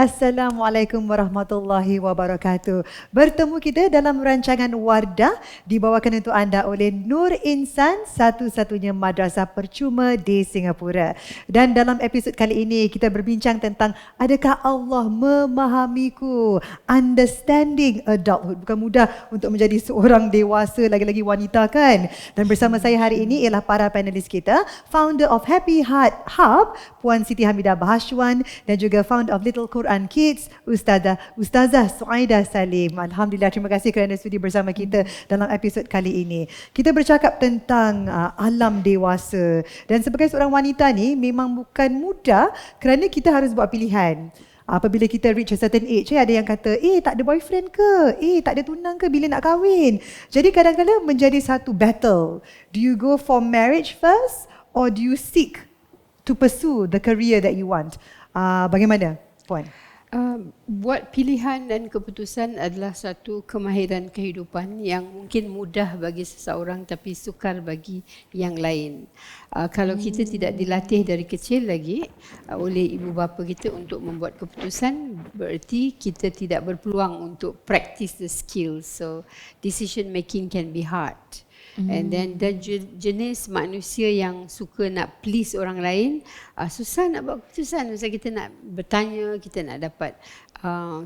Assalamualaikum warahmatullahi wabarakatuh. Bertemu kita dalam rancangan Wardah dibawakan untuk anda oleh Nur Insan, satu-satunya madrasah percuma di Singapura. Dan dalam episod kali ini kita berbincang tentang adakah Allah memahamiku? Understanding adulthood. Bukan mudah untuk menjadi seorang dewasa, lagi-lagi wanita kan? Dan bersama saya hari ini ialah para panelis kita, founder of Happy Heart Hub, Puan Siti Hamidah Bahashwan, dan juga founder of Little Quran Kids, Ustazah Suaidah Salim. Alhamdulillah, terima kasih kerana sudi bersama kita dalam episod kali ini. Kita bercakap tentang alam dewasa, dan sebagai seorang wanita ni memang bukan mudah kerana kita harus buat pilihan. Apabila kita reach a certain age, ada yang kata, tak ada boyfriend ke? Tak ada tunang ke bila nak kahwin? Jadi kadang-kadang menjadi satu battle. Do you go for marriage first or do you seek to pursue the career that you want? Bagaimana, Puan? Buat pilihan dan keputusan adalah satu kemahiran kehidupan yang mungkin mudah bagi seseorang tapi sukar bagi yang lain. Kalau kita tidak dilatih dari kecil lagi oleh ibu bapa kita untuk membuat keputusan, berarti kita tidak berpeluang untuk practice the skills. So decision making can be hard. And then jenis manusia yang suka nak please orang lain, susah nak buat keputusan. Misalnya kita nak bertanya, kita nak dapat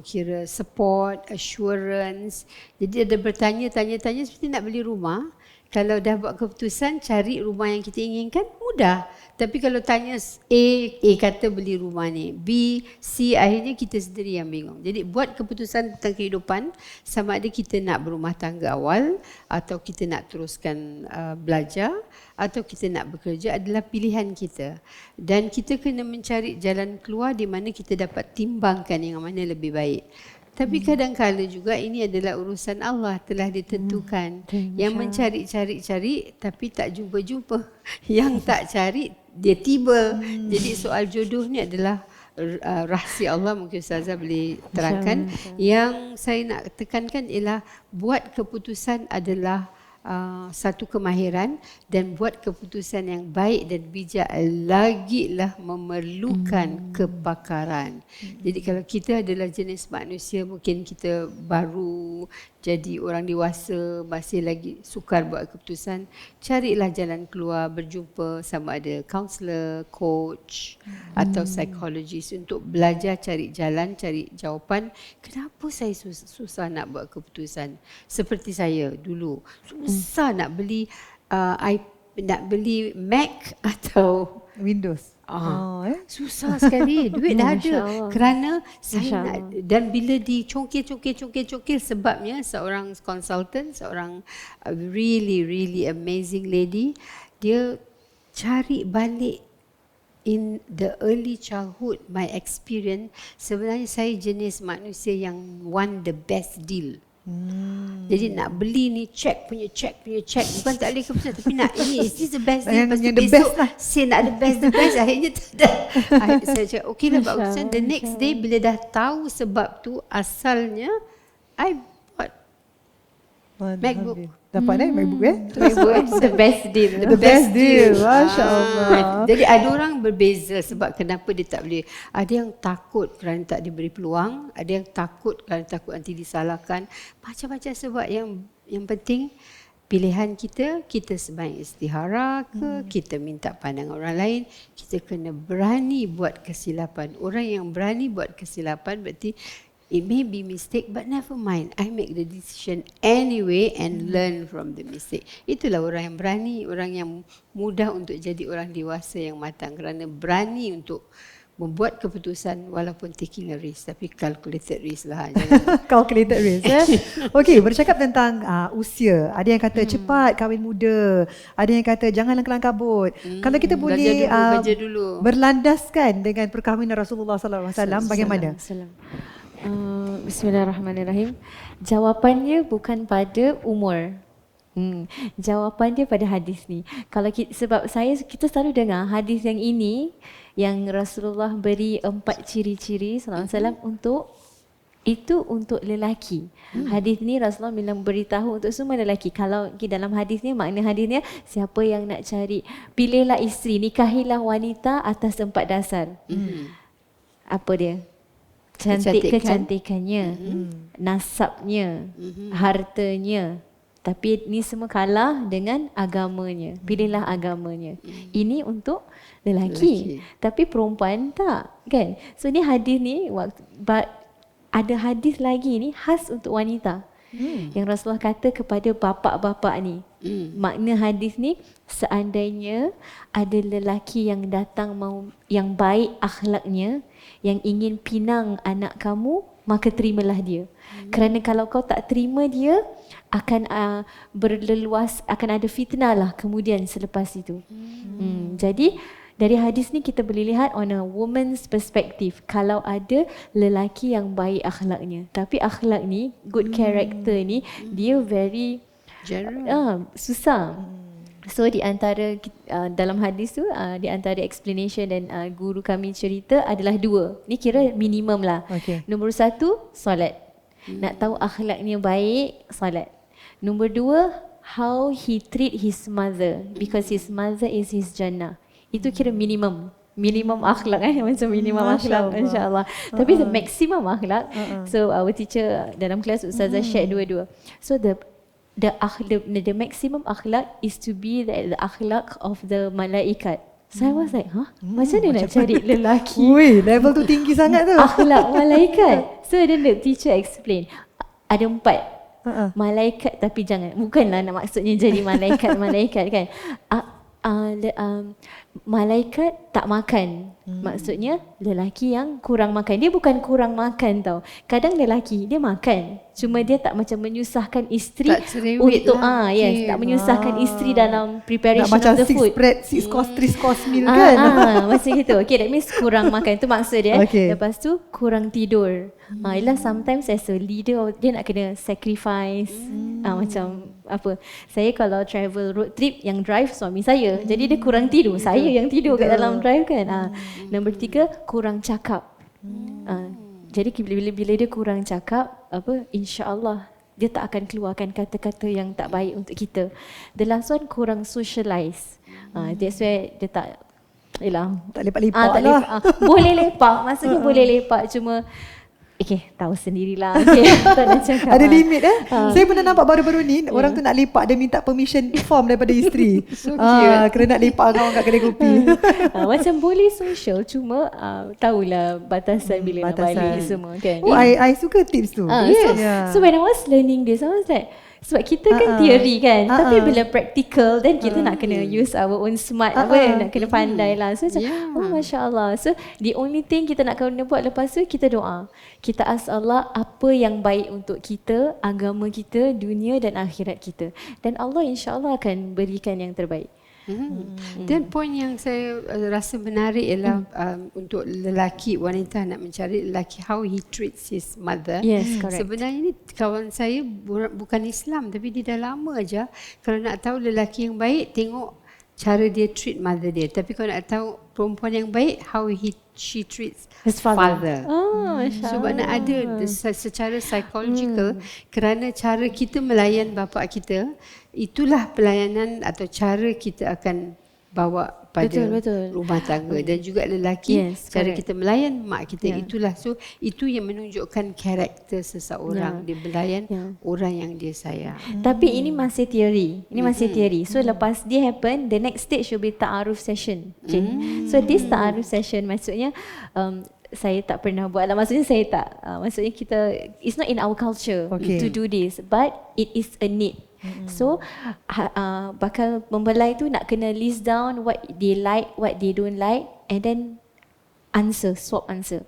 kira support, assurance. Jadi ada bertanya, tanya seperti nak beli rumah. Kalau dah buat keputusan, cari rumah yang kita inginkan, mudah. Tapi kalau tanya A kata beli rumah ni, B, C, akhirnya kita sendiri yang bingung. Jadi buat keputusan tentang kehidupan, sama ada kita nak berumah tangga awal, atau kita nak teruskan belajar, atau kita nak bekerja, adalah pilihan kita. Dan kita kena mencari jalan keluar di mana kita dapat timbangkan yang mana lebih baik. Tapi kadang-kadang juga ini adalah urusan Allah, telah ditentukan. Yang mencari-cari tapi tak jumpa-jumpa. Yang tak cari, dia tiba. Jadi soal jodoh ni adalah rahsia Allah, mungkin Ustazah boleh terangkan. Yang saya nak tekankan ialah buat keputusan adalah satu kemahiran, dan buat keputusan yang baik dan bijak lagilah memerlukan kepakaran. Jadi kalau kita adalah jenis manusia, mungkin kita baru jadi orang dewasa, masih lagi sukar buat keputusan, carilah jalan keluar, berjumpa sama ada kaunselor, coach atau psikologis untuk belajar cari jalan, cari jawapan. Kenapa saya susah nak buat keputusan? Seperti saya dulu, susah nak beli nak beli Mac atau Windows. Susah sekali. Duit dah ada. Kerana saya nak, dan bila dicongkir sebabnya seorang consultant, seorang really amazing lady, dia cari balik in the early childhood, my experience, sebenarnya saya jenis manusia yang want the best deal. Jadi nak beli ni check punya check, bukan tak boleh keputusan, tapi nak ini, is this the best deal? Lepas tu besok saya nak the best, akhirnya tak ada. Saya cakap okay lah buat keputusan. The next day bila dah tahu sebab tu asalnya, I bought MacBook. Dapat MacBook MacBook the best deal. The best deal. Masya Allah. Jadi ada orang berbeza sebab kenapa dia tak boleh. Ada yang takut kerana tak diberi peluang, ada yang takut kerana takut nanti disalahkan. Macam-macam sebab. Yang penting pilihan kita sebaik istihara ke, kita minta pandangan orang lain, kita kena berani buat kesilapan. Orang yang berani buat kesilapan berarti it may be mistake, but never mind. I make the decision anyway and learn from the mistake. Itulah orang yang berani, orang yang mudah untuk jadi orang dewasa yang matang. Kerana berani untuk membuat keputusan walaupun taking a risk. Tapi calculated risk lah. Calculated risk. Okey, bercakap tentang usia. Ada yang kata cepat kahwin muda. Ada yang kata janganlah kelang kabut. Kalau kita boleh berlandaskan dengan perkahwinan Rasulullah SAW, bagaimana? Bismillahirrahmanirrahim. Jawapannya bukan pada umur. Jawapannya pada hadis ni. Kalau sebab kita selalu dengar hadis yang ini, yang Rasulullah beri 4 ciri-ciri SAW untuk untuk lelaki. Hadis ni Rasulullah bilang beritahu untuk semua lelaki. Kalau dalam hadis ni, makna hadisnya, siapa yang nak cari, pilihlah isteri, nikahilah wanita atas 4 dasar. Apa dia? kecantikannya, nasabnya, hartanya. Tapi ni semua kalah dengan agamanya. Pilihlah agamanya. Ini untuk lelaki. Tapi perempuan tak, kan? So ni hadis ni ada hadis lagi ni khas untuk wanita. Yang Rasulullah kata kepada bapa-bapa ni. Makna hadis ni, seandainya ada lelaki yang datang yang baik akhlaknya, yang ingin pinang anak kamu, maka terimalah dia. Kerana kalau kau tak terima dia, akan berleluas, akan ada fitnah lah kemudian selepas itu. Jadi dari hadis ni kita boleh lihat on a woman's perspective, kalau ada lelaki yang baik akhlaknya. Tapi akhlak ni, good character ni, dia very susah. So di antara dalam hadis tu, di antara explanation dan guru kami cerita adalah 2. Ni kira minimum lah. Nombor 1, solat. Nak tahu akhlaknya baik, solat. Nombor 2, how he treat his mother, because his mother is his jannah. Itu kira minimum akhlak, macam minimum akhlak, insya-Allah. Tapi the maximum akhlak, so our teacher dalam kelas Ustazah share dua-dua. So the maximum akhlak is to be the akhlak of the malaikat. So I was like, macam mana nak cari lelaki? Ui, level tu tinggi sangat tu. Akhlak malaikat. So then the teacher explain, ada 4 malaikat, tapi bukanlah nak maksudnya jadi malaikat kan. Malaikat tak makan. Maksudnya lelaki yang kurang makan. Dia bukan kurang makan tau. Kadang lelaki dia makan, cuma dia tak macam menyusahkan isteri untuk lah. tak menyusahkan isteri dalam preparation of the food. Macam 6 course, 3 course meal kan. Macam gitu. Okay, that means kurang makan. Itu maksud dia. Lepas tu kurang tidur. Ialah sometimes as a leader, dia nak kena sacrifice. Macam apa, saya kalau travel road trip, yang drive suami saya. Jadi dia kurang tidur. Saya yang tidur kat dalam drive kan. Nombor 3, kurang cakap. Jadi bila dia kurang cakap, insya-Allah dia tak akan keluarkan kata-kata yang tak baik untuk kita. The last one, kurang socialize. That's why dia tak lepak-lepak lah. Boleh lepak, maksudnya boleh lepak, cuma tahu sendirilah. Tak nak cakap. Ada limit Saya pernah nampak baru-baru ni, orang tu nak lepak, dia minta permission form daripada isteri. Kerana nak lepak dengan orang kat kedai kopi. Macam boleh social, cuma tahulah batasan bila nak balik semua kan. I suka tips tu. So when I was learning this, I was like, sebab kita kan teori kan, tapi bila practical, then kita nak kena use our own smart, nak kena pandai lah. So macam, Masya Allah. So the only thing kita nak kena buat lepas tu, kita doa. Kita ask Allah apa yang baik untuk kita, agama kita, dunia dan akhirat kita. Dan Allah insya-Allah akan berikan yang terbaik. Dan poin yang saya rasa menarik ialah untuk lelaki, wanita nak mencari lelaki, how he treats his mother. Yes, correct. Sebenarnya ni kawan saya bukan Islam, tapi dia dah lama aja. Kalau nak tahu lelaki yang baik, tengok cara dia treat mother dia. Tapi kalau nak tahu perempuan yang baik, how she treats his father. Sebab nak ada secara psychological, kerana cara kita melayan bapa kita, itulah pelayanan atau cara kita akan bawa pada rumah tangga. Dan juga lelaki, cara kita melayan mak kita, itulah. So itu yang menunjukkan karakter seseorang. Dia melayan orang yang dia sayang. Tapi ini masih teori. So lepas dia happen, the next stage will be ta'aruf session. So this ta'aruf session maksudnya saya tak pernah buat lah. Maksudnya saya tak, maksudnya kita, it's not in our culture to do this, but it is a need. So bakal mempelai tu nak kena list down what they like, what they don't like, and then swap answer.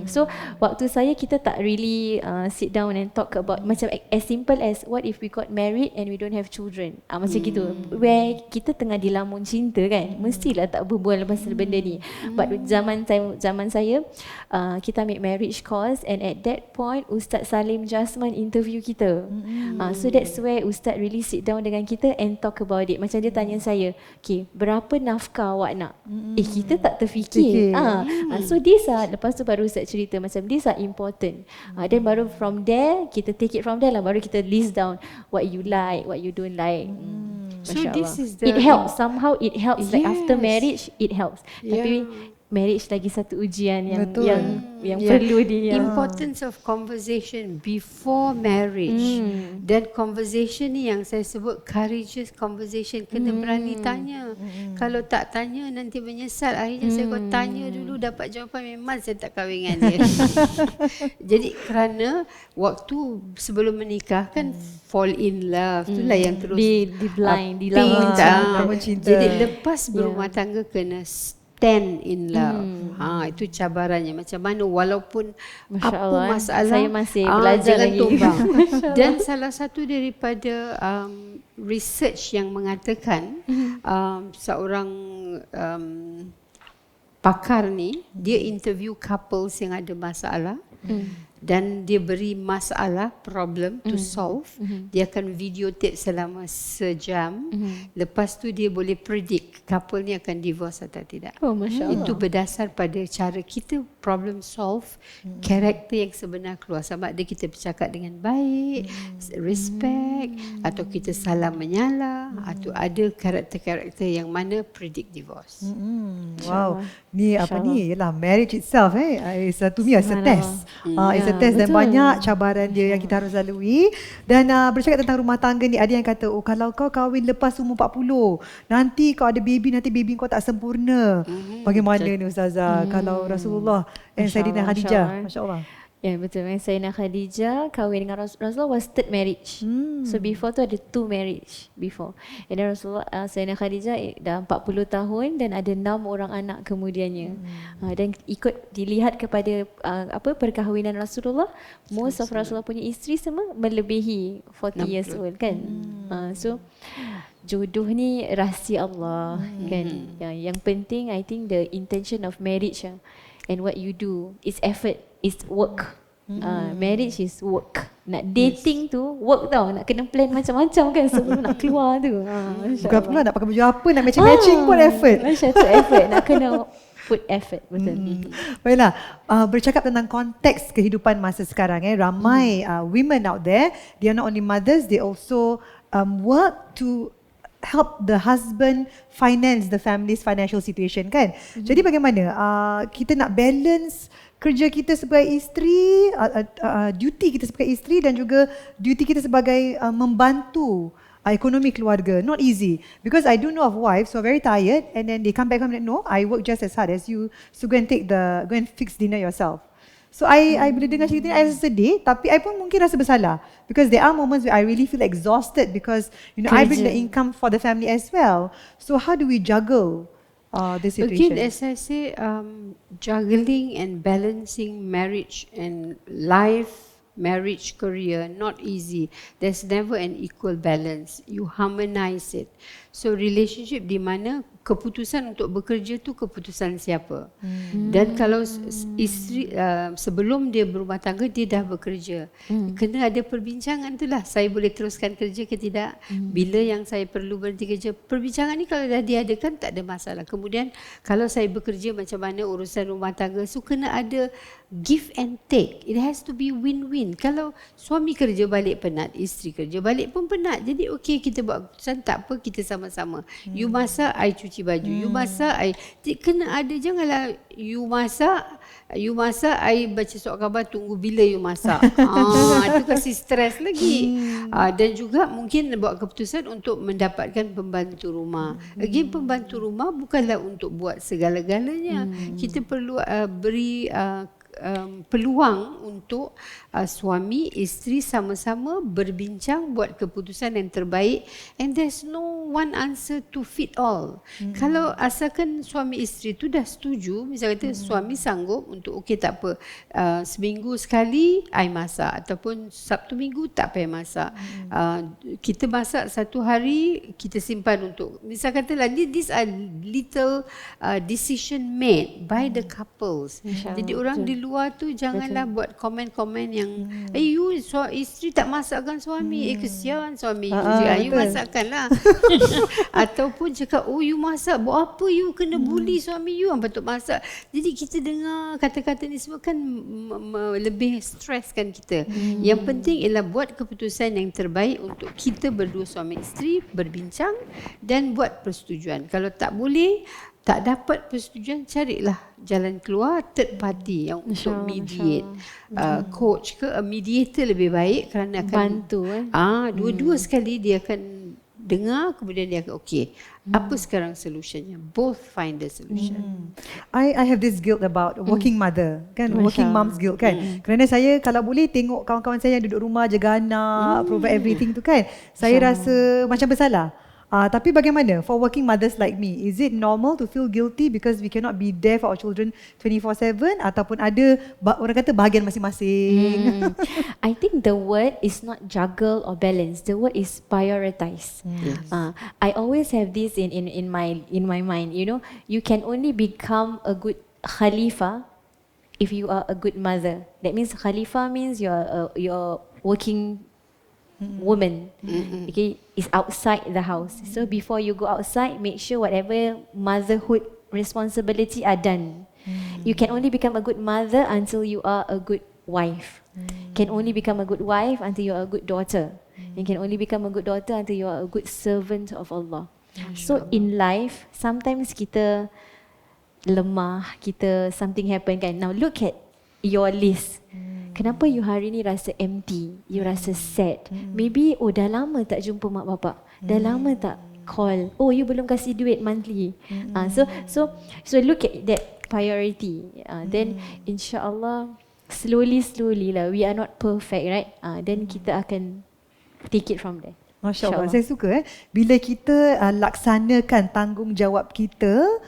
So waktu saya, kita tak really sit down and talk about, macam as simple as what if we got married and we don't have children, macam gitu, where kita tengah dilamun cinta kan, mestilah tak berbual pasal benda ni. But zaman saya, kita ambil marriage course, and at that point Ustaz Salim Jasman interview kita. So that's where Ustaz really sit down dengan kita and talk about it. Macam dia tanya saya, okay, berapa nafkah awak nak? Kita tak terfikir. So these are, lepas tu baru Ustaz cerita macam these are important. Then baru from there, kita take it from there lah, baru kita list down what you like, what you don't like. So this is it helps, somehow it helps. Like after marriage, it helps. Tapi marriage lagi satu ujian yang Betul. yang perlu Importance of conversation before marriage. Dan conversation ni yang saya sebut courageous conversation, kena berani tanya. Kalau tak tanya nanti menyesal. Akhirnya saya kata tanya dulu, dapat jawapan, memang saya tak kahwin dengan dia. Jadi kerana waktu sebelum menikah kan fall in love, itulah yang terus di blind, pink, dilawan lawan cinta. Jadi lepas berumah tangga kena stand in love. Itu cabarannya macam mana, walaupun Masya apa Allah, masalah saya masih belajar jangan lagi. tumbang. Dan salah satu daripada research yang mengatakan seorang pakar ni dia interview couples yang ada masalah dan dia beri masalah, problem to solve. Dia akan videotape selama sejam. Lepas tu dia boleh predict couple ni akan divorce atau tidak. Oh, Masya Allah. Itu berdasar pada cara kita problem solve, karakter yang sebenar keluar. Sama ada kita bercakap dengan baik, respect, atau kita salah menyalah, atau ada karakter-karakter yang mana predict divorce. Wow. Ni apa ni? Yalah, marriage itself is to me as a test. It's a test dan betul. banyak cabaran dia yang kita harus lalui. Dan bercakap tentang rumah tangga ni, ada yang kata, oh kalau kau kahwin lepas umur 40, nanti kau ada baby, nanti baby kau tak sempurna. Bagaimana ni Ustazah? Kalau Rasulullah dan Sayyidina Khadijah, Masya Allah. Ya, betul. Sayyidina Khadijah kahwin dengan Rasulullah was third marriage. So before tu ada 2 marriage before. And then Rasulullah, Sayyidina Khadijah dah 40 tahun dan ada 6 orang anak kemudiannya. Dan ikut dilihat kepada perkahwinan Rasulullah, most of Rasulullah punya isteri semua melebihi 40 years old kan. So jodoh ni rahsia Allah kan. Yang penting I think the intention of marriage and what you do is effort, is work. Marriage is work. Nak dating tu work tau. Nak kena plan macam-macam kan sebelum nak keluar tu. Bukan pula nak pakai baju apa, nak matching-matching pun effort. Masya tu effort. Nak kena put effort. Betul. Baiklah, bercakap tentang konteks kehidupan masa sekarang, ramai women out there, they are not only mothers, they also work to help the husband finance the family's financial situation kan. Jadi bagaimana kita nak balance kerja kita sebagai isteri, duty kita sebagai isteri dan juga duty kita sebagai membantu ekonomi keluarga. Not easy, because I do know of wives who are very tired and then they come back home and no, I work just as hard as you, so go and fix dinner yourself. So I bila dengar cerita ni, I rasa sedih, tapi I pun mungkin rasa bersalah because there are moments where I really feel exhausted because I bring the income for the family as well. So how do we juggle this situation? Again, as I say, juggling and balancing marriage and life, marriage, career, not easy. There's never an equal balance. You harmonize it. So relationship di mana keputusan untuk bekerja tu keputusan siapa. Dan kalau isteri sebelum dia berumah tangga dia dah bekerja, kena ada perbincangan tu lah, saya boleh teruskan kerja ke tidak, bila yang saya perlu berhenti kerja. Perbincangan ni kalau dah diadakan tak ada masalah. Kemudian kalau saya bekerja macam mana urusan rumah tangga, so kena ada give and take. It has to be win-win. Kalau suami kerja balik penat, isteri kerja balik pun penat, jadi okey kita buat keputusan, tak apa, kita sama-sama. You masak, I cuci baju. You masak, I kena ada. Janganlah you masak, I baca surat khabar tunggu bila you masak. Itu kasi stres lagi. Dan juga mungkin buat keputusan untuk mendapatkan pembantu rumah. Again, pembantu rumah bukanlah untuk buat segala-galanya. Kita perlu beri peluang untuk suami isteri sama-sama berbincang buat keputusan yang terbaik, and there's no one answer to fit all. Kalau asalkan suami isteri tu dah setuju, misalnya kata suami sanggup untuk okey tak apa, seminggu sekali I masak ataupun Sabtu Minggu tak payah masak, kita masak satu hari kita simpan untuk, misal katalah these are little decision made by the couples. Jadi orang di luar tu janganlah buat komen-komen yang you isteri tak masakkan suami, kesian suami you masakkanlah. Ataupun cakap you masak, buat apa you kena bully suami you yang patut masak. Jadi kita dengar kata-kata ni semua kan lebih streskan kita. Yang penting ialah buat keputusan yang terbaik untuk kita berdua suami isteri, berbincang dan buat persetujuan. Kalau tak boleh, tak dapat persetujuan, carilah jalan keluar third party yang untuk mediate. Coach ke mediator lebih baik kerana akan bantu. Dua-dua sekali dia akan dengar, kemudian dia akan apa sekarang solutionnya. Both find the solution. I have this guilt about working mother kan, working mom's guilt kan. Kerana saya kalau boleh tengok kawan-kawan saya yang duduk rumah jaga anak, provide everything tu kan, saya rasa macam bersalah. Tapi bagaimana for working mothers like me? Is it normal to feel guilty because we cannot be there for our children 24/7 ataupun ada orang kata bahagian masing-masing? I think the word is not juggle or balance. The word is prioritize. Yes. I always have this in my mind. You know, you can only become a good khalifah if you are a good mother. That means khalifah means you're working woman. Okay, is outside the house. So before you go outside, make sure whatever motherhood responsibility are done. You can only become a good mother until you are a good wife. Can only become a good wife until you are a good daughter. You can only become a good daughter until you are a good servant of Allah. So in life, sometimes kita lemah, something happen kan. Now look at your list. Kenapa you hari ni rasa empty? You rasa sad. Maybe dah lama tak jumpa mak bapak. Dah lama tak call. You belum kasih duit monthly. So look at that priority. Then insya-Allah slowly lah. We are not perfect, right? Then kita akan take it from there. Masya Allah. Saya suka bila kita laksanakan tanggungjawab kita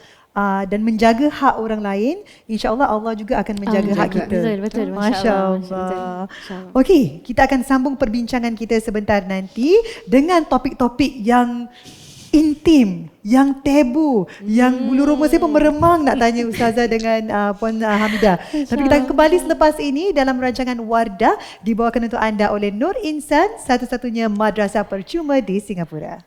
dan menjaga hak orang lain, insya-Allah Allah juga akan menjaga hak kita. Betul. Masya-Allah. Okey, kita akan sambung perbincangan kita sebentar nanti dengan topik-topik yang intim, yang tabu, yang bulu roma saya pun meremang nak tanya Ustazah dengan Puan Hamidah. Tapi kita akan kembali selepas ini dalam rancangan Wardah dibawakan untuk anda oleh Nur Insan, satu-satunya madrasah percuma di Singapura.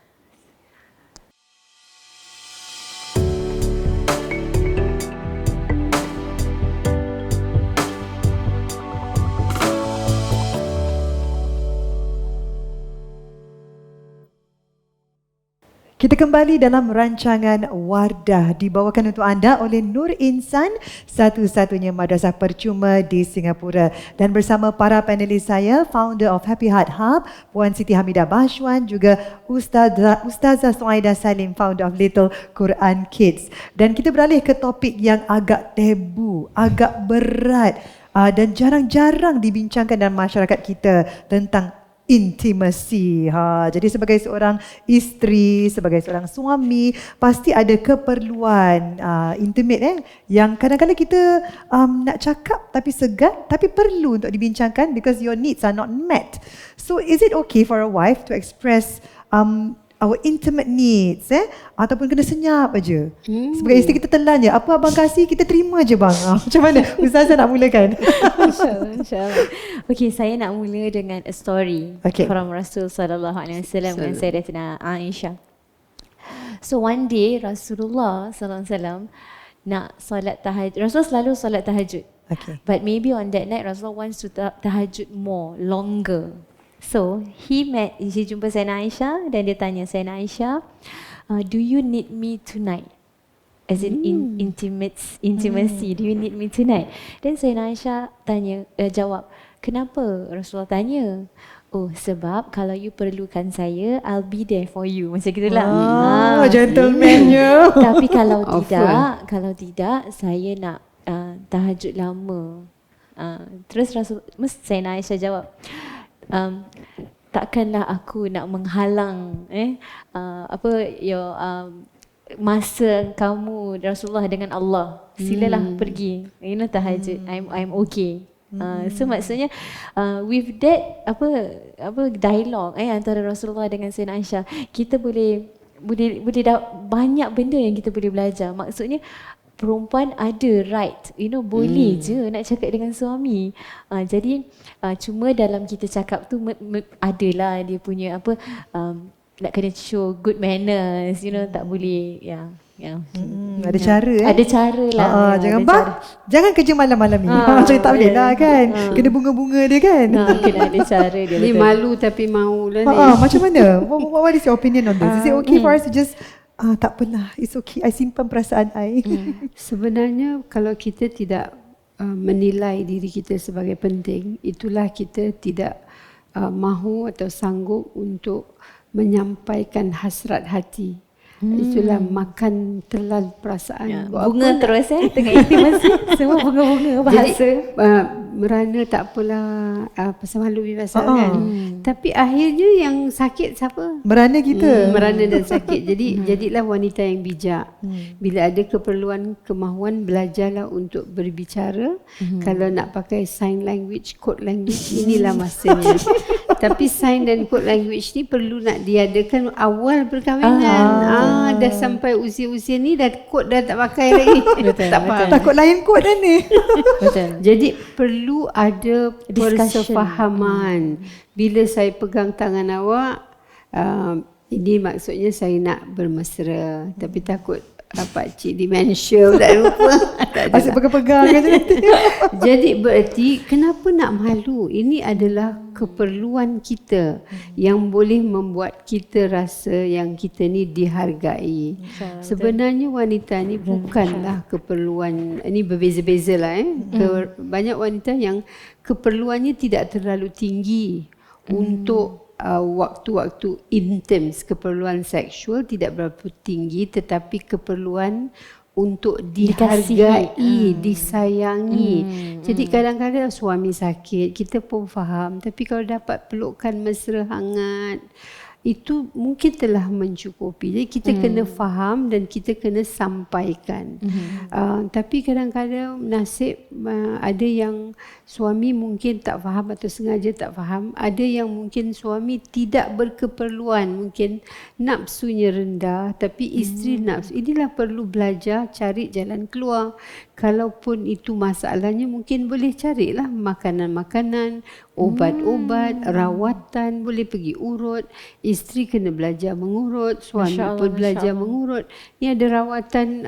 Kita kembali dalam rancangan Wardah dibawakan untuk anda oleh Nur Insan, satu-satunya madrasah percuma di Singapura. Dan bersama para panelis saya, founder of Happy Heart Hub, Puan Siti Hamidah Bashwan, juga Ustazah Suaidah Salim, founder of Little Quran Kids. Dan kita beralih ke topik yang agak tabu, agak berat dan jarang-jarang dibincangkan dalam masyarakat kita tentang intimasi. Jadi sebagai seorang isteri, sebagai seorang suami, pasti ada keperluan intimate yang kadang-kadang kita nak cakap tapi segan, tapi perlu untuk dibincangkan because your needs are not met. So is it okay for a wife to express our intimate needs ataupun kena senyap aja? Sebagai isteri kita telan je, apa abang kasih kita terima je bang. Macam mana Ustazah nak mulakan? InsyaAllah. Okay, saya nak mula dengan a story from Rasul sallallahu alaihi wasallam dengan Sayyidatina Aisyah. So one day Rasulullah sallallahu alaihi wasallam nak solat tahajud. Rasul selalu solat tahajud. But maybe on that night Rasul wants to tahajud more, longer. So he jumpa Sayyidina Aisyah dan dia tanya Sayyidina Aisyah, do you need me tonight? As in intimacy, do you need me tonight? Then Sayyidina Aisyah jawab, kenapa Rasulullah tanya? Sebab kalau you perlukan saya, I'll be there for you. Macam gitulah. Gentlemannya. Tapi kalau tidak, saya nak tahajud lama. Terus Sayyidina Aisyah jawab, takkanlah aku nak menghalang masa kamu Rasulullah dengan Allah. Silalah pergi. Tahajud. I'm okay. So maksudnya with that dialog antara Rasulullah dengan Sayyidina Aisyah, kita boleh banyak benda yang kita boleh belajar. Maksudnya perempuan ada right, boleh je nak cakap dengan suami. Jadi cuma dalam kita cakap tu adalah dia punya nak kena show good manners, tak boleh ada cara ada cara lah. Jangan kerja malam-malam ni. Macam tak boleh lah kan. Kena bunga-bunga dia kan. Kena ada cara dia. Ni malu tapi mau lah ni. Macam mana? What is your opinion on this? Is it okay for us to just Tak apalah, it's okay, I simpan perasaan I. Sebenarnya kalau kita tidak menilai diri kita sebagai penting, itulah kita tidak mahu atau sanggup untuk menyampaikan hasrat hati. Itulah makan telan perasaan. Bunga terus tengah intimasi semua bunga-bunga bahasa. Jadi merana tak apalah, pasal malu pasal kan. Tapi akhirnya yang sakit siapa? Merana kita. Merana dan sakit. Jadi jadilah wanita yang bijak. Bila ada keperluan, kemahuan, belajarlah untuk berbicara. Kalau nak pakai sign language, code language, inilah masanya. Tapi sign dan code language ni perlu nak diadakan awal perkahwinan. Dah sampai usia-usia ni dah kod dah tak pakai lagi. Tak faham. Takut lain kod dah ni. Betul. Jadi perlu ada persefahaman. Bila saya pegang tangan awak, ini maksudnya saya nak bermesra. Tapi takut pakcik dementia tak lupa. Asyik pegang-pegang kan. Jadi berarti kenapa nak malu? Ini adalah keperluan kita yang boleh membuat kita rasa yang kita ni dihargai. Sebenarnya wanita ni bukanlah keperluan, ini berbeza-beza lah. Banyak wanita yang keperluannya tidak terlalu tinggi untuk waktu-waktu intims, keperluan seksual tidak berapa tinggi, tetapi keperluan untuk dihargai, disayangi. Jadi kadang-kadang suami sakit, kita pun faham, tapi kalau dapat pelukan mesra hangat, itu mungkin telah mencukupi. Jadi kita kena faham dan kita kena sampaikan. Tapi kadang-kadang nasib ada yang suami mungkin tak faham atau sengaja tak faham. Ada yang mungkin suami tidak berkeperluan, mungkin nafsunya rendah, tapi isteri nafsu. Inilah perlu belajar cari jalan keluar. Kalaupun itu masalahnya, mungkin boleh carilah makanan-makanan, obat-obat, rawatan, boleh pergi urut. Isteri kena belajar mengurut, suami pun belajar mengurut. Ni ada rawatan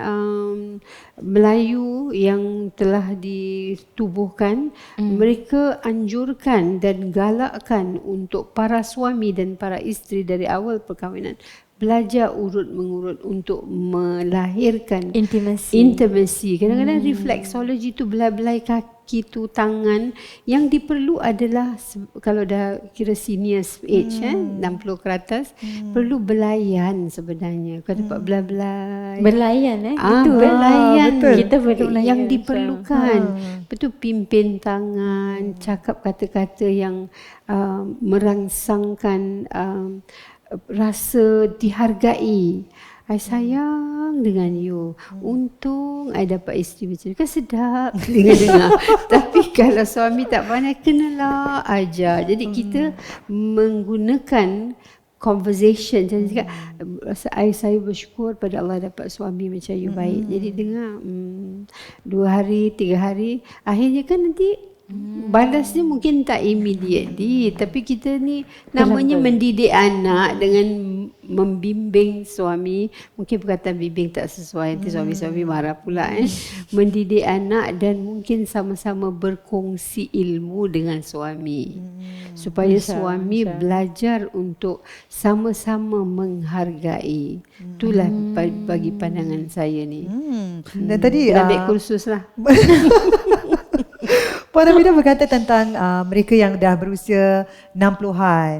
Melayu yang telah ditubuhkan. Mereka anjurkan dan galakkan untuk para suami dan para isteri dari awal perkahwinan belajar urut mengurut untuk melahirkan intimasi. Kadang-kadang reflexology tu belai-belai kaki tu, tangan. Yang diperlu adalah kalau dah kira senior age 60 ke atas, perlu belayan sebenarnya. Kalau dapat belai-belai Berlayan itu berlayan. Kita perlu layan yang diperlukan. Betul, pimpin tangan, cakap kata-kata yang merangsangkan rasa dihargai. I sayang dengan you. Untung I dapat isteri macam ni. Kan sedap dengar-dengar. Tapi kalau suami tak pandai, kenalah ajar. Jadi kita menggunakan conversation. Jadi cakap, saya bersyukur pada Allah dapat suami macam you baik. Jadi dengar 2 hari, 3 hari, akhirnya kan nanti balasnya mungkin tak immediately, tapi kita ni namanya mendidik anak dengan membimbing suami. Mungkin perkataan bimbing tak sesuai, nanti suami-suami marah pula. Mendidik anak dan mungkin sama-sama berkongsi ilmu dengan suami, supaya suami belajar untuk sama-sama menghargai. Itulah bagi pandangan saya ni. Dan tadi ambil kursus lah. Puan Hamidah berkata tentang mereka yang dah berusia 60-an.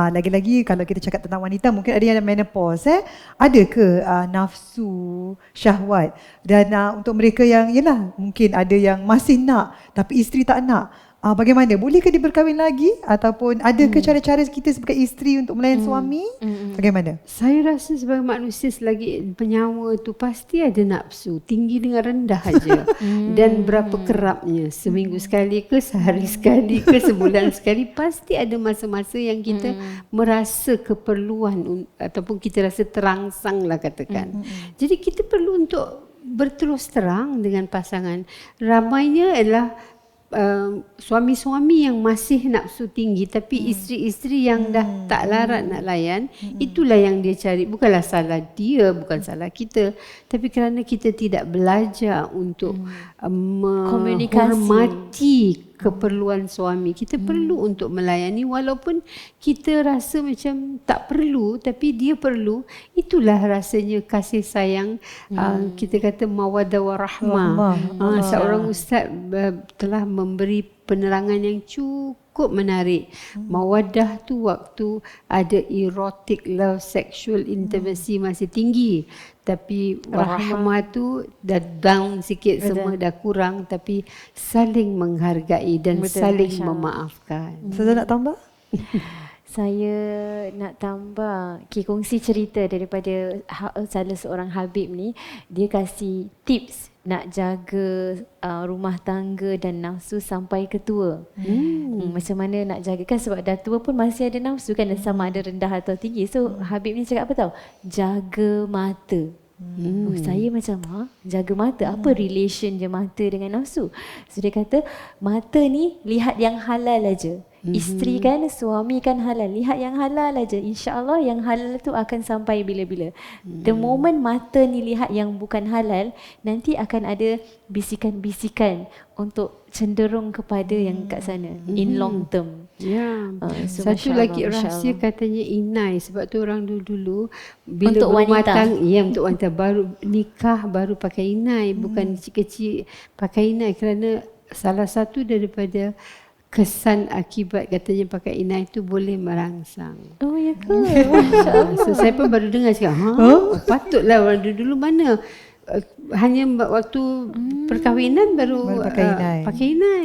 Lagi-lagi kalau kita cakap tentang wanita, mungkin ada yang menopause. Ada ke nafsu syahwat? Dan untuk mereka yang, yelah, mungkin ada yang masih nak tapi isteri tak nak. Bagaimana? Bolehkah dia berkahwin lagi? Ataupun adakah cara-cara kita sebagai isteri untuk melayan suami? Bagaimana? Saya rasa sebagai manusia selagi penyawa tu pasti ada nafsu. Tinggi dengan rendah aja. Dan berapa kerapnya. Seminggu sekali ke, sehari sekali ke, sebulan sekali. Pasti ada masa-masa yang kita merasa keperluan ataupun kita rasa terangsang lah katakan. Jadi kita perlu untuk berterus terang dengan pasangan. Ramainya adalah suami-suami yang masih nafsu tinggi, tapi isteri-isteri yang dah tak larat nak layan, itulah yang dia cari. Bukanlah salah dia, bukan salah kita, tapi kerana kita tidak belajar untuk menghormati keperluan suami. Kita perlu untuk melayani walaupun kita rasa macam tak perlu, tapi dia perlu. Itulah rasanya kasih sayang. Kita kata mawaddah warahmah. Seorang ustaz telah memberi penerangan yang cukup menarik. Mawaddah tu waktu ada erotic love, sexual intimacy masih tinggi. Tapi warahmah tu dah down sikit, semua dah kurang, tapi saling menghargai dan saling memaafkan. Saya nak tambah? Saya nak tambah kongsi cerita daripada salah seorang Habib ni. Dia kasih tips nak jaga rumah tangga dan nafsu sampai ke tua. Macam mana nak jaga, kan sebab dah tua pun masih ada nafsu kan, sama ada rendah atau tinggi. So Habib ni cakap apa tahu? Jaga mata. Saya macam jaga mata, apa relation je mata dengan nafsu? So dia kata mata ni lihat yang halal aja. Isteri kan, suami kan halal, lihat yang halal aja. InsyaAllah yang halal tu akan sampai bila-bila. The moment mata ni lihat yang bukan halal, nanti akan ada bisikan-bisikan untuk cenderung kepada yang kat sana in long term. So satu lagi rahsia katanya inai, sebab tu orang dulu bila untuk berumah wanita. untuk wanita baru nikah baru pakai inai, bukan kecil-kecil pakai inai, kerana salah satu daripada kesan akibat katanya pakai inai itu boleh merangsang. Oh ya ke? So saya pun baru dengar cakap, patutlah orang dulu mana hanya waktu perkahwinan baru pakai inai.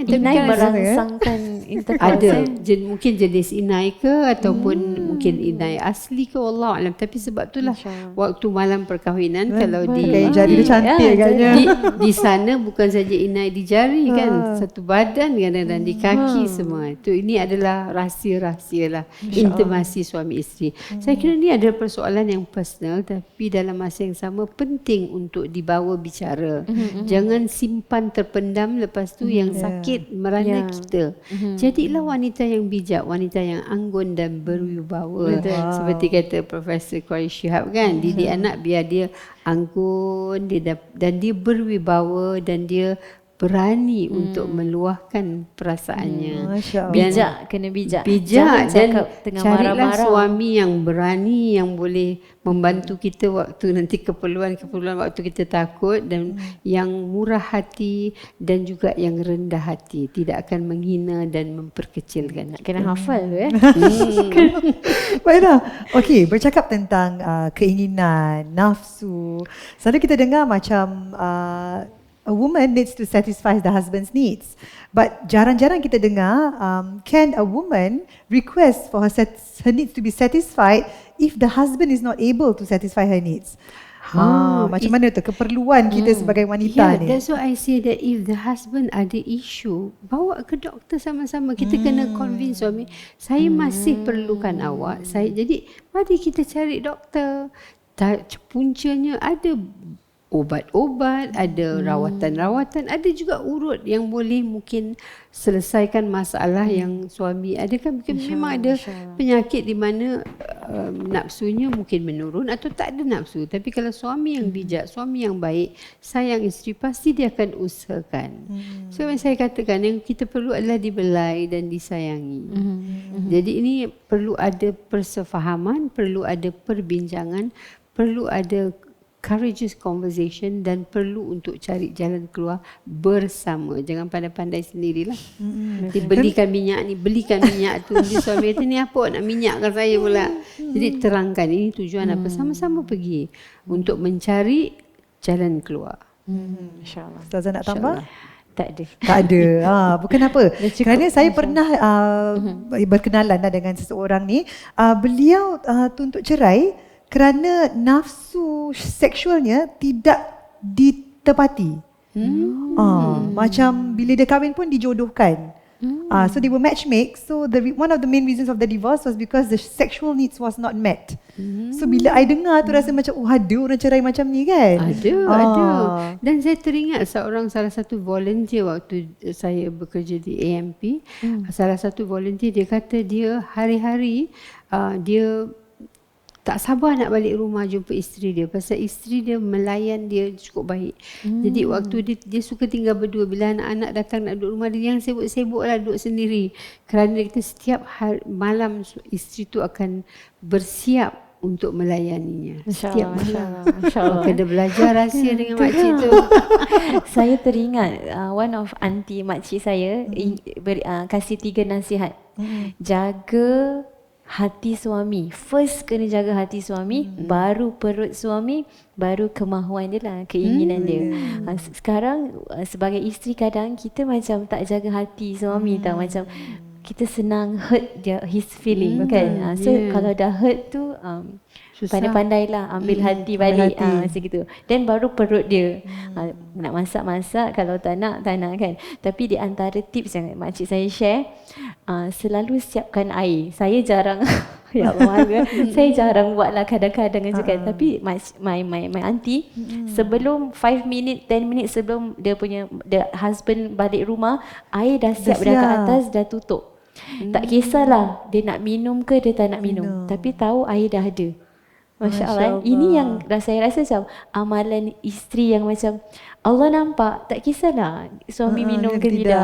Tapi Inai kan merangsangkan intercourse. ada mungkin jenis inai ke ataupun mungkin inai asli ke, wallahu alam. Tapi sebab itulah waktu malam perkahwinan kalau pakai jari dia cantik agaknya. di sana bukan saja inai di jari kan, satu badan kadang-kadang di kaki semua. Itu ini adalah rahsia-rahsia lah intimasi suami isteri. Saya kira ni adalah persoalan yang personal, tapi dalam masa yang sama penting untuk dibawa bicara. Jangan simpan terpendam, lepas tu yang sakit merana kita. Jadilah wanita yang bijak, wanita yang anggun dan berwibawa. Seperti kata Profesor Quraish Shihab kan, didik anak biar dia anggun, dan dia berwibawa dan dia berani untuk meluahkan perasaannya. Bijak, kena bijak. Bijak dan tengah carilah marah-marah. suami yang berani, yang boleh membantu kita waktu nanti keperluan-keperluan waktu kita takut, dan yang murah hati dan juga yang rendah hati, tidak akan menghina dan memperkecilkan. Kena hafal tu Baiklah. Okey, bercakap tentang keinginan, nafsu. Selalu kita dengar macam a woman needs to satisfy the husband's needs. But jarang-jarang kita dengar, can a woman request for her needs to be satisfied if the husband is not able to satisfy her needs? Macam mana tu keperluan kita sebagai wanita ni? That's why I say that if the husband ada issue, bawa ke doktor sama-sama. Kita kena convince suami, saya masih perlukan awak. Jadi mari kita cari doktor. Puncanya ada ubat-ubat, ada rawatan-rawatan, ada juga urut yang boleh mungkin selesaikan masalah yang suami ada kan. Memang ada penyakit di mana nafsunya mungkin menurun atau tak ada nafsu. Tapi kalau suami yang bijak, suami yang baik, sayang isteri, pasti dia akan usahakan. So yang saya katakan, yang kita perlu adalah dibelai dan disayangi. Jadi ini perlu ada persefahaman, perlu ada perbincangan, perlu ada courageous conversation, dan perlu untuk cari jalan keluar bersama. Jangan pandai-pandai sendirilah. Belikan minyak tu. Nanti suami kata, ni apa nak minyakkan saya pula. Jadi terangkan ini tujuan apa. Sama-sama pergi untuk mencari jalan keluar. InsyaAllah. Ustazah nak tambah? Tak ada. Tak ada. Bukan apa. Kerana saya pernah berkenalan dengan seseorang ni. Beliau tuntut cerai kerana nafsu seksualnya tidak ditepati. Macam bila dia kahwin pun dijodohkan. So they were matchmake. So one of the main reasons of the divorce was because the sexual needs was not met. So bila I dengar tu rasa macam, ada orang cerai macam ni kan? Ada. Dan saya teringat salah satu volunteer waktu saya bekerja di AMP. Salah satu volunteer dia kata dia hari-hari dia tak sabar nak balik rumah jumpa isteri dia. Pasal isteri dia melayan dia cukup baik. Jadi waktu dia suka tinggal berdua. Bila anak-anak datang nak duduk rumah dia, yang sibuk-sibuk lah duduk sendiri. Kerana dia kata setiap malam isteri tu akan bersiap untuk melayaninya. Setiap malam. Masya Allah. Kena belajar rahsia dengan makcik tu. Saya teringat one of aunty makcik saya kasih 3 nasihat. Jaga hati suami. First kena jaga hati suami, baru perut suami, baru kemahuan dia lah, keinginan dia. Sekarang sebagai isteri kadang kita macam tak jaga hati suami tau, macam kita senang hurt his feeling kan. So kalau dah hurt tu pandai-pandailah ambil hati balik macam gitu. Dan baru perut dia. Nak masak-masak, kalau tak nak kan. Tapi di antara tips yang makcik saya share, selalu siapkan air. Saya jarang ya Allah, saya jarang buat lah kadang-kadang je kan. Tapi my auntie sebelum 5 minit 10 minit sebelum the husband balik rumah, air dah siap dah kat atas, dah tutup. Tak kisahlah dia nak minum ke dia tak nak minum, tapi tahu air dah ada. Masya Allah. Ini yang saya rasa macam amalan isteri yang macam Allah nampak, tak kisahlah suami minum ke tidak.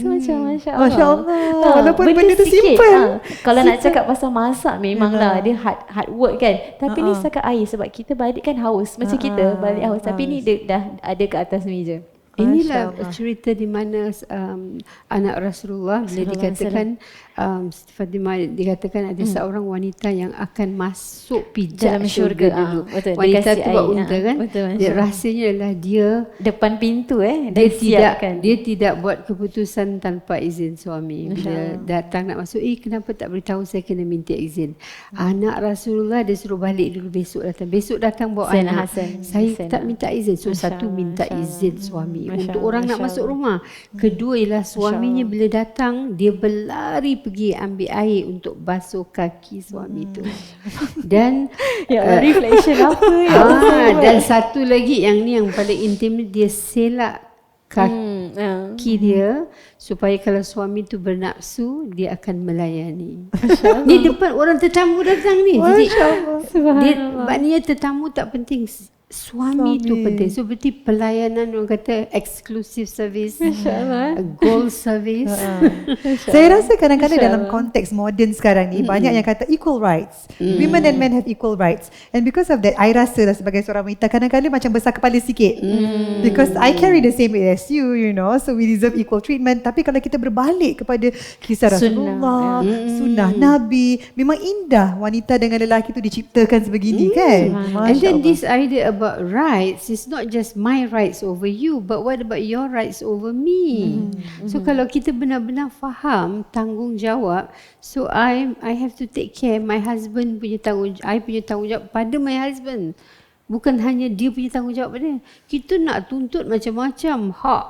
So macam Masya Allah. Masya Allah. Walaupun benda tu simple. Kalau nak cakap pasal masak memanglah dia hard work kan. Tapi ni setakat air, sebab kita balik kan haus. Macam kita balik haus. Tapi ni dia dah ada kat atas meja. Inilah cerita di mana anak Rasulullah bila dikatakan Fatimah dikatakan ada seorang wanita yang akan masuk pijak dalam syurga. Betul. Wanita tu buat unta kan. Dia rahsianya adalah dia depan pintu dia tidak buat keputusan tanpa izin suami. Bila datang nak masuk, kenapa tak beritahu saya kena minta izin. Anak Rasulullah dia suruh balik dulu, besok datang bawa anak. Saya tak minta izin. So satu minta izin suami untuk orang nak masuk rumah. Kedua ialah suaminya bila datang dia berlari pergi ambil air untuk basuh kaki suami tu. Dan reflection apa dan satu lagi yang ni yang paling intim, dia selak kaki dia supaya kalau suami tu bernafsu dia akan melayani. Ni depan orang tetamu datang ni. Jadi maknanya tetamu tak penting, suami tu penting. So berarti pelayanan orang kata exclusive service, gold service. Saya rasa kadang-kadang dalam konteks moden sekarang ni banyak yang kata equal rights. Women and men have equal rights. And because of that, I rasa lah sebagai seorang wanita kadang-kadang macam besar kepala sikit. Because I carry the same weight as you, you know. So we deserve equal treatment. Tapi kalau kita berbalik kepada kisah Rasulullah, sunnah Nabi, memang indah wanita dengan lelaki tu diciptakan sebegini kan. And then this idea about rights is not just my rights over you, but what about your rights over me? So kalau kita benar-benar faham tanggungjawab, so I have to take care my husband punya I punya tanggungjawab pada my husband. Bukan hanya dia punya tanggungjawab pada dia. Kita nak tuntut macam-macam. Hak.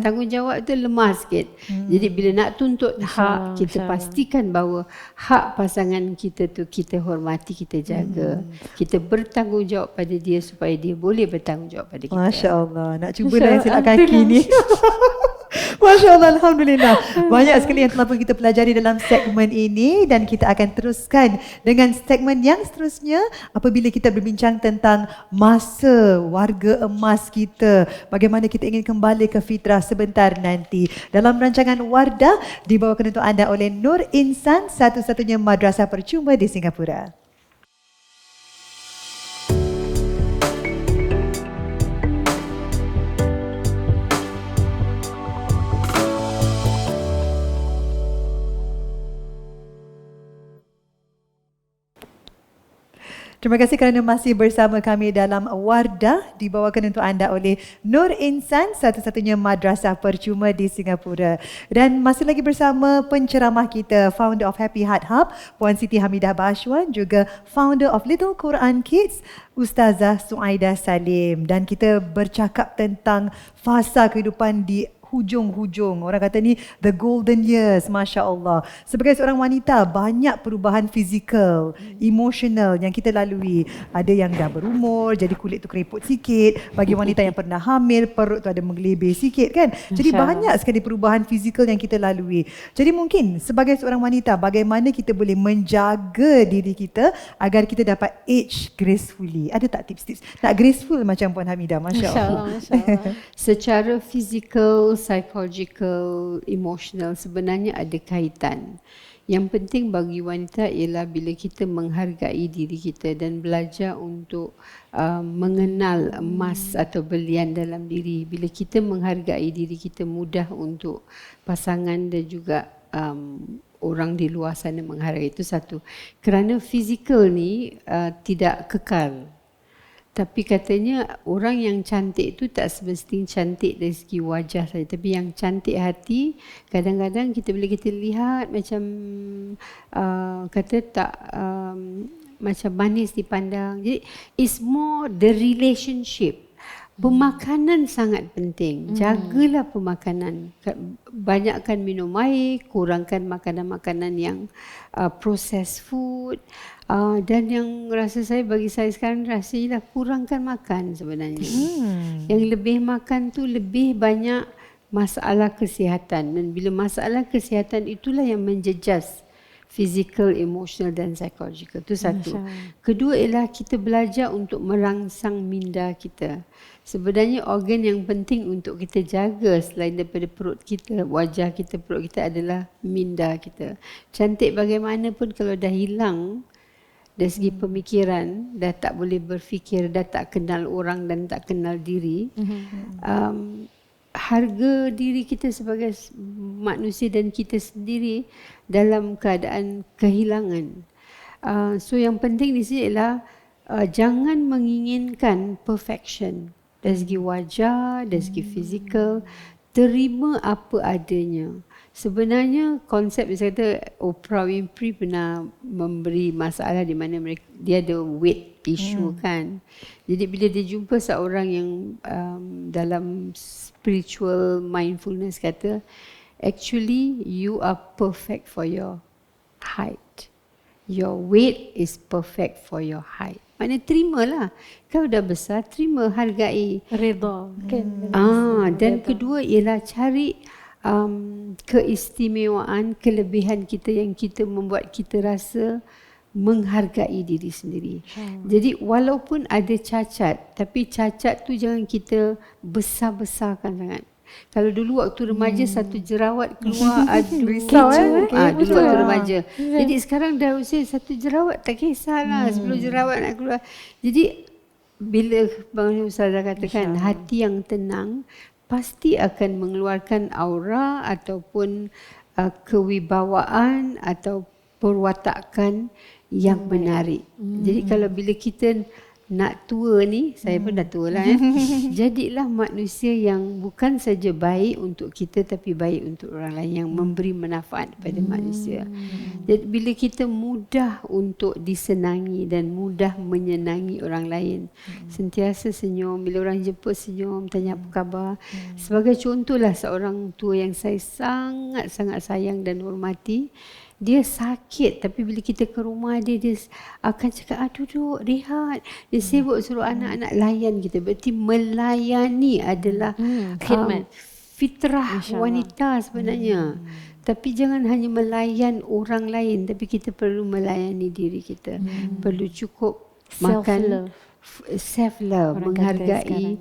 Tanggungjawab tu lemah sikit. Jadi bila nak tuntut hak, kita pastikan bahawa hak pasangan kita tu kita hormati, kita jaga. Kita bertanggungjawab pada dia supaya dia boleh bertanggungjawab pada kita. Masya Allah. Nak cuba dah silap kaki ni. Masya Allah, Alhamdulillah. Banyak sekali yang telah pun kita pelajari dalam segmen ini dan kita akan teruskan dengan segmen yang seterusnya apabila kita berbincang tentang masa warga emas kita. Bagaimana kita ingin kembali ke fitrah sebentar nanti. Dalam rancangan Wardah dibawakan untuk anda oleh Nur Insan, satu-satunya madrasah percuma di Singapura. Terima kasih kerana masih bersama kami dalam Wardah dibawakan untuk anda oleh Nur Insan, satu-satunya madrasah percuma di Singapura. Dan masih lagi bersama penceramah kita, founder of Happy Heart Hub, Puan Siti Hamidah Bashwan, juga founder of Little Quran Kids, Ustazah Suaidah Salim. Dan kita bercakap tentang fasa kehidupan di hujung-hujung. Orang kata ni the golden years, Masya Allah. Sebagai seorang wanita, banyak perubahan fizikal, emosional yang kita lalui. Ada yang dah berumur, jadi kulit tu keriput sikit. Bagi wanita yang pernah hamil, perut tu ada menggelebih sikit kan. Jadi banyak sekali perubahan fizikal yang kita lalui. Jadi mungkin sebagai seorang wanita, bagaimana kita boleh menjaga diri kita agar kita dapat age gracefully? Ada tak tips-tips nak graceful macam Puan Hamidah? Masya Allah. Secara fizikal, psychological, emotional sebenarnya ada kaitan. Yang penting bagi wanita ialah bila kita menghargai diri kita dan belajar untuk mengenal emas atau belian dalam diri. Bila kita menghargai diri kita, mudah untuk pasangan dan juga orang di luar sana menghargai. Itu satu. Kerana fizikal ni tidak kekal. Tapi katanya orang yang cantik tu tak semestinya cantik dari segi wajah saja, tapi yang cantik hati. Kadang-kadang kita bila kita lihat macam kata tak macam manis dipandang. Jadi it's more the relationship. Pemakanan sangat penting. Jagalah pemakanan. Banyakkan minum air, kurangkan makanan-makanan yang processed food. Dan yang bagi saya sekarang rasanya kurangkan makan sebenarnya. Yang lebih makan tu lebih banyak masalah kesihatan. Dan bila masalah kesihatan itulah yang menjejas physical, emotional dan psychological. Itu satu. Kedua ialah kita belajar untuk merangsang minda kita. Sebenarnya organ yang penting untuk kita jaga selain daripada perut kita, wajah kita, perut kita adalah minda kita. Cantik bagaimanapun kalau dah hilang dari segi pemikiran, dah tak boleh berfikir, dah tak kenal orang dan tak kenal diri, harga diri kita sebagai manusia dan kita sendiri dalam keadaan kehilangan. So yang penting di sini ialah jangan menginginkan perfection dari segi wajah, dari segi fizikal. Terima apa adanya. Sebenarnya konsep misalnya kata Oprah Winfrey pernah memberi masalah di mana dia ada weight issue kan. Jadi bila dia jumpa seorang yang dalam spiritual mindfulness kata, actually you are perfect for your height. Your weight is perfect for your height. Maknanya terimalah. Kau dah besar, terima, hargai. Redha kan. Dan kedua ialah cari keistimewaan, kelebihan kita yang kita membuat kita rasa menghargai diri sendiri. Jadi walaupun ada cacat, tapi cacat tu jangan kita besar-besarkan sangat. Kalau dulu waktu remaja satu jerawat keluar, aduh risau dulu waktu remaja. Jadi sekarang dah usia satu jerawat tak kisahlah, 10 jerawat nak keluar. Jadi bila Bang Ustazah katakan hati yang tenang pasti akan mengeluarkan aura ataupun kewibawaan atau perwatakan yang menarik. Jadi kalau bila kita nak tua ni, saya pun dah tua lah jadilah manusia yang bukan saja baik untuk kita tapi baik untuk orang lain, yang memberi manfaat kepada manusia. Jadi bila kita mudah untuk disenangi dan mudah menyenangi orang lain, sentiasa senyum, bila orang jemput senyum, tanya apa khabar. Sebagai contohlah seorang tua yang saya sangat-sangat sayang dan hormati, dia sakit tapi bila kita ke rumah dia akan cakap duduk, rehat. Dia sibuk suruh anak-anak layan kita. Berarti melayani adalah khidmat. Fitrah wanita sebenarnya. Tapi jangan hanya melayan orang lain, tapi kita perlu melayani diri kita. Perlu cukup makan, self-love, menghargai,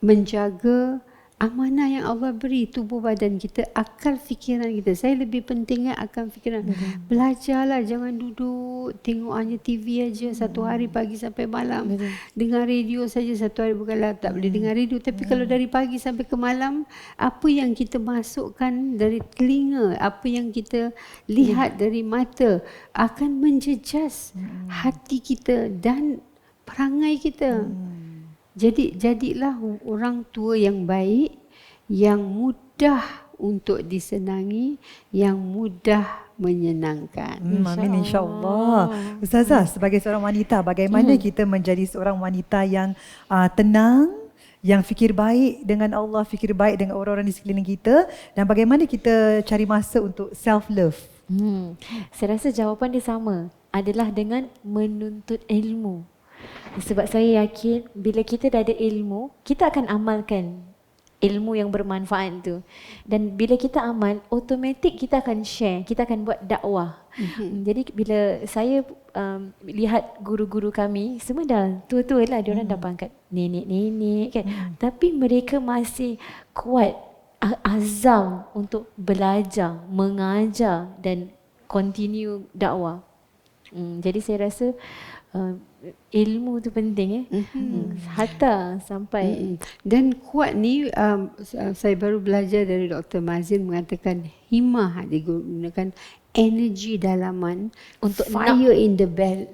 menjaga amanah yang Allah beri, tubuh badan kita, akal fikiran kita. Saya lebih pentingnya akal fikiran. Belajarlah, jangan duduk tengok hanya TV aja satu hari pagi sampai malam. Dengar radio saja satu hari, bukanlah tak boleh dengar radio, tapi kalau dari pagi sampai ke malam, apa yang kita masukkan dari telinga, apa yang kita lihat dari mata akan menjejas hati kita dan perangai kita. Jadi jadilah orang tua yang baik, yang mudah untuk disenangi, yang mudah menyenangkan. Amin, insya-Allah. Ustazah, sebagai seorang wanita, bagaimana kita menjadi seorang wanita yang tenang, yang fikir baik dengan Allah, fikir baik dengan orang-orang di sekeliling kita, dan bagaimana kita cari masa untuk self love? Saya rasa jawapan dia sama, adalah dengan menuntut ilmu. Sebab saya yakin bila kita dah ada ilmu, kita akan amalkan ilmu yang bermanfaat tu. Dan bila kita amal, automatik kita akan share, kita akan buat dakwah. Jadi bila saya lihat guru-guru kami, semua dah tua-tua lah, diorang dah pangkat nenek-nenek kan. Tapi mereka masih kuat azam untuk belajar, mengajar dan continue dakwah. Jadi saya rasa ilmu tu penting hatta sampai Dan kuat ni saya baru belajar dari Dr. Mazin mengatakan himmah, dia gunakan energi dalaman untuk fire in the bell.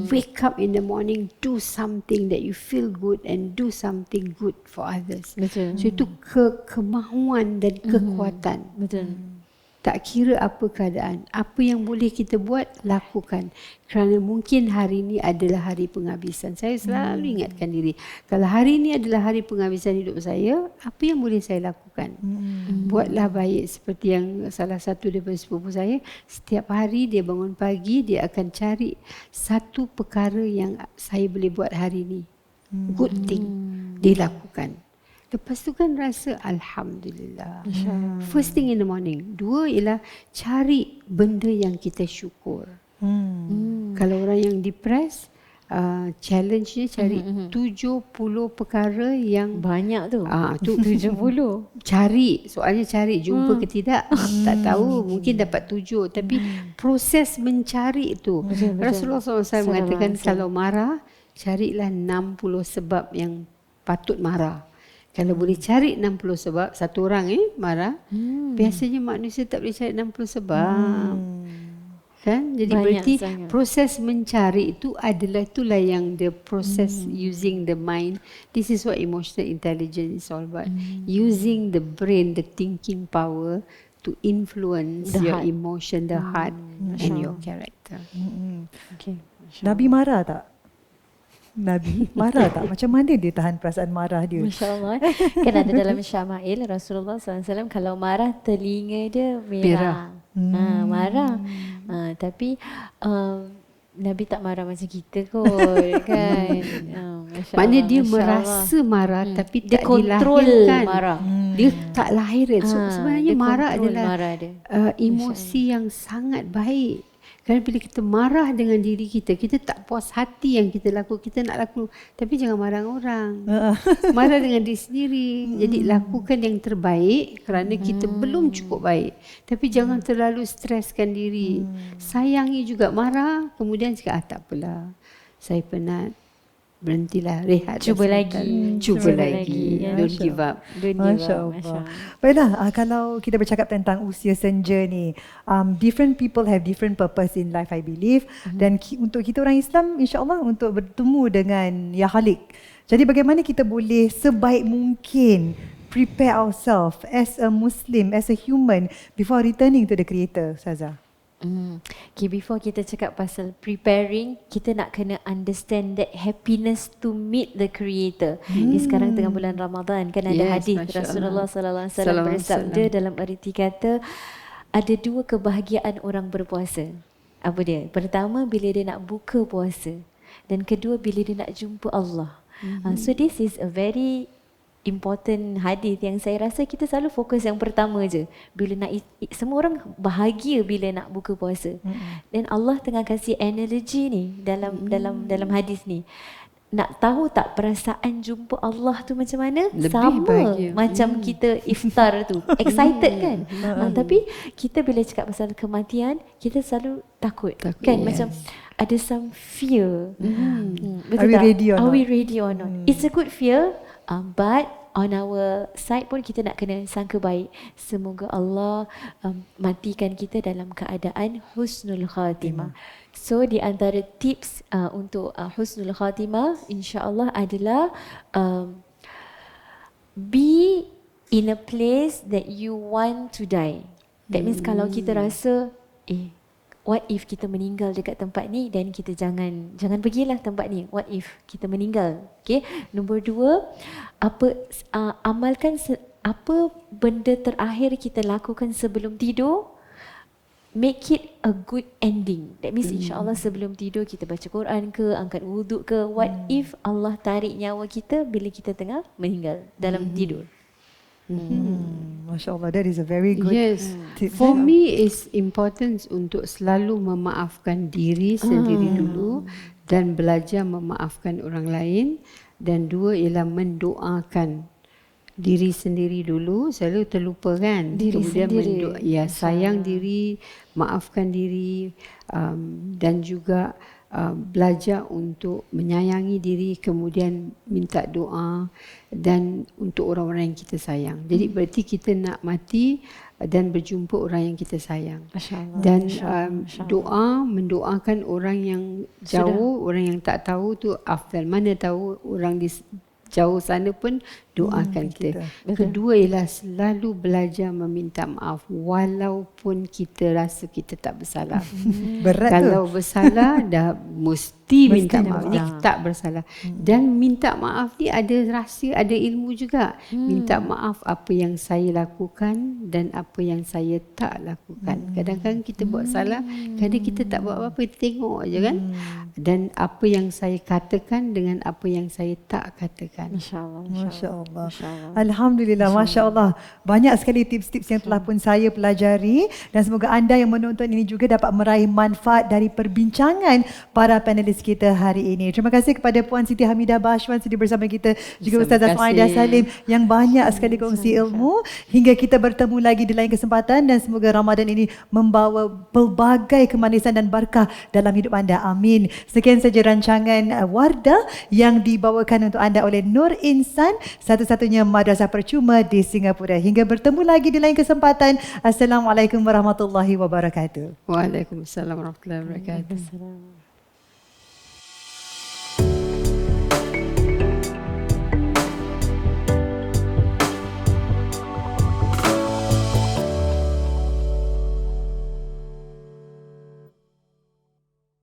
Wake up in the morning, do something that you feel good and do something good for others. Betul. So itu kemahuan dan kekuatan. Betul. Tak kira apa keadaan, apa yang boleh kita buat, lakukan. Kerana mungkin hari ini adalah hari penghabisan. Saya selalu ingatkan diri, kalau hari ini adalah hari penghabisan hidup saya, apa yang boleh saya lakukan? Buatlah baik, seperti yang salah satu daripada sepupu saya, setiap hari dia bangun pagi, dia akan cari satu perkara yang saya boleh buat hari ini. Good thing. Dia lakukan. Lepas tu kan rasa Alhamdulillah. First thing in the morning. Dua ialah cari benda yang kita syukur. Kalau orang yang depressed, challenge-nya cari 70 perkara yang banyak tu. Tu 70. Cari, soalnya cari, jumpa ke tidak tak tahu, mungkin dapat 7, tapi proses mencari itu. Rasulullah SAW mengatakan kalau marah, carilah 60 sebab yang patut marah. Kalau boleh cari 60 sebab, satu orang marah, biasanya manusia tak boleh cari 60 sebab. Kan? Jadi banyak berarti sangat. proses mencari itu itulah yang the process using the mind. This is what emotional intelligence is all about. Using the brain, the thinking power to influence your emotion, the heart and your character. Okay. Nabi marah tak? Nabi marah tak? Macam mana dia tahan perasaan marah dia? Masya Allah. Kan ada dalam Syama'il Rasulullah SAW kalau marah telinga dia merah. Marah. Tapi Nabi tak marah macam kita kot kan. Maknanya dia merasa marah tapi dia tak kontrol dilahirkan. marah. Dia tak lahir. So, sebenarnya marah adalah marah dia. Emosi yang sangat baik. Kerana bila kita marah dengan diri kita, kita tak puas hati yang kita lakukan, kita nak laku. Tapi jangan marah orang. Marah dengan diri sendiri. Jadi lakukan yang terbaik kerana kita belum cukup baik. Tapi jangan terlalu streskan diri. Sayangi juga, marah. Kemudian cakap, tak apalah, saya penat. Berhentilah, rehat. Cuba lagi. Cuba lagi. Don't give up. Masya Allah. Baiklah, kalau kita bercakap tentang usia senja ni, different people have different purpose in life, I believe. Dan untuk kita orang Islam, insya-Allah untuk bertemu dengan Ya Khalik. Jadi bagaimana kita boleh sebaik mungkin prepare ourselves as a Muslim, as a human before returning to the Creator, Ustazah? Okay, before kita cakap pasal preparing, kita nak kena understand that happiness to meet the Creator. Ni sekarang tengah bulan Ramadan kan, ada hadis Rasulullah sallallahu alaihi wasallam bersabda dalam erti kata ada dua kebahagiaan orang berpuasa. Apa dia? Pertama bila dia nak buka puasa, dan kedua bila dia nak jumpa Allah. So this is a very important hadis yang saya rasa kita selalu fokus yang pertama je. Bila nak semua orang bahagia bila nak buka puasa. Dan Allah tengah kasih analogy ni dalam hadis ni. Nak tahu tak perasaan jumpa Allah tu macam mana? Lebih sama bahagia. macam kita iftar tu. Excited kan? Tapi kita bila cakap pasal kematian, kita selalu takut. Kan? Macam ada some fear. Are Betul we tak? ready or Are not? we ready or not? It's a good fear, but on our side pun kita nak kena sangka baik. Semoga Allah matikan kita dalam keadaan husnul khatimah. So di antara tips untuk husnul khatimah insya-Allah adalah be in a place that you want to die. That means kalau kita rasa what if kita meninggal dekat tempat ni dan kita jangan pergilah tempat ni. What if kita meninggal? Okay. Nombor 2, amalkan apa benda terakhir kita lakukan sebelum tidur. Make it a good ending. That means insyaAllah sebelum tidur kita baca Quran ke, angkat wuduk ke. What if Allah tarik nyawa kita bila kita tengah meninggal dalam tidur? Masya Allah, that is a very good tip. For me it's important untuk selalu memaafkan diri sendiri dulu dan belajar memaafkan orang lain. Dan 2 ialah mendoakan diri sendiri dulu, selalu terlupa kan. Diri Kemudian sendiri. sayang diri, maafkan diri, dan juga belajar untuk menyayangi diri, kemudian minta doa dan untuk orang-orang yang kita sayang. Jadi berarti kita nak mati dan berjumpa orang yang kita sayang. Masya-Allah. Dan doa, mendoakan orang yang jauh, orang yang tak tahu tu afdal. Mana tahu orang di jauh sana pun doakan kita. Kedua ialah selalu belajar meminta maaf walaupun kita rasa kita tak bersalah. Berat Kalau bersalah dah mesti minta maaf. Ni minta. tak bersalah. Dan minta maaf ni ada rahsia, ada ilmu juga. Minta maaf apa yang saya lakukan dan apa yang saya tak lakukan. Kadang-kadang kita buat salah, kadang kita tak buat apa-apa, kita tengok aja kan. Dan apa yang saya katakan dengan apa yang saya tak katakan. Masya-Allah. Masya Allah. Alhamdulillah, Masya Allah. Banyak sekali tips-tips yang telah pun saya pelajari dan semoga anda yang menonton ini juga dapat meraih manfaat dari perbincangan para panelis kita hari ini. Terima kasih kepada Puan Siti Hamidah Bashwan sudi bersama kita, juga Ustazah Faida Salim yang banyak sekali kongsi ilmu. Hingga kita bertemu lagi di lain kesempatan dan semoga Ramadan ini membawa pelbagai kemanisan dan berkah dalam hidup anda. Amin. Sekian saja rancangan Wardah yang dibawakan untuk anda oleh Nur Insan, satu-satunya madrasah percuma di Singapura. Hingga bertemu lagi di lain kesempatan. Assalamualaikum warahmatullahi wabarakatuh. Waalaikumsalam warahmatullahi wabarakatuh. Assalamualaikum.